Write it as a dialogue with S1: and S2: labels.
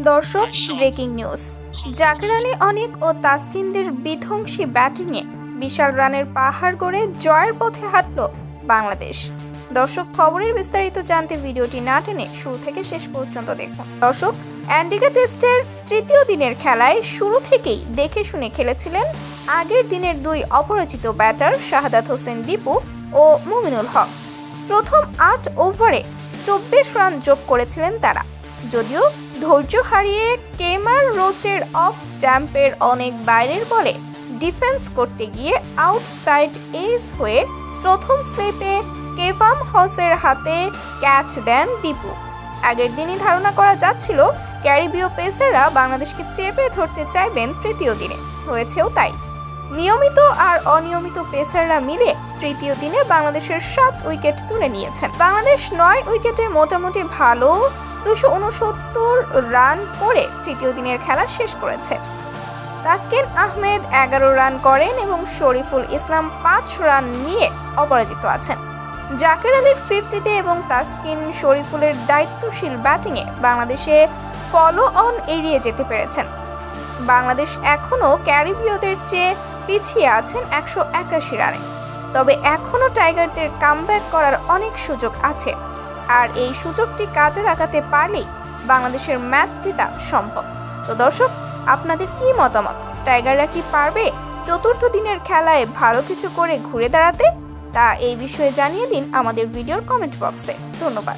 S1: দর্শক, breaking news. Zaker Ali অনিক ও তাসকিনদের বিধ্বংসী ব্যাটিংয়ে বিশাল রানের পাহাড় গড়ে জয়ের পথে হাঁটল বাংলাদেশ। দর্শক, খবরের বিস্তারিত জানতে ভিডিওটি না টেনে শুরু থেকে শেষ পর্যন্ত দেখুন। দর্শক, অ্যান্টিগা টেস্টের তৃতীয় দিনের খেলায় শুরু থেকেই দেখে শুনে খেলেছিলেন আগের দিনের দুই অপরাজিত ব্যাটার শাহাদাত হোসেন দীপু ও মুমিনুল হক। প্রথম ৮ ওভারে ২৪ রান যোগ করেছিলেন তারা। যদিও ধৈর্য হারিয়ে কেমার রোচের অফ স্ট্যাম্পের অনেক বাইরের বলে ডিফেন্স করতে গিয়ে আউটসাইড এজ হয়ে প্রথম স্লিপে কেভাম হসের হাতে ক্যাচ দেন দীপু। আগের দিনই ধারণা করা যাচ্ছিল ক্যারিবীয় পেসাররা বাংলাদেশকে চেপে ধরতে চাইবেন তৃতীয় দিনে। হয়েছেও তাই। নিয়মিত আর অনিয়মিত পেসাররা মিলে তৃতীয় দিনে বাংলাদেশের ৭ উইকেট তুলে নিয়েছেন। বাংলাদেশ ৯ উইকেটে মোটামুটি ভালো ২৬৯ রান করে তৃতীয় দিনের খেলা শেষ করেছে। তাসকিন আহমেদ ১১ রান করেন এবং শরীফুল ইসলাম ৫ রান নিয়ে অপরাজিত আছেন। জাকের আলীর 50-তে এবং তাসকিন শরীফুলের দায়িত্বশীল ব্যাটিংয়ে বাংলাদেশে ফলো অন এড়িয়ে যেতে পেরেছেন। বাংলাদেশ এখনও ক্যারিবীয়দের চেয়ে পিছিয়ে আছেন ১৮১ রানে। তবে এখনও টাইগারদের কামব্যাক করার অনেক সুযোগ আছে, আর এই সুযোগটি কাজে লাগাতে পারলেই বাংলাদেশের ম্যাচ জেতা সম্ভব। তো দর্শক, আপনাদের কি মতামত? টাইগাররা কি পারবে চতুর্থ দিনের খেলায় ভালো কিছু করে ঘুরে দাঁড়াতে? তা এই বিষয়ে জানিয়ে দিন আমাদের ভিডিওর কমেন্ট বক্সে। ধন্যবাদ।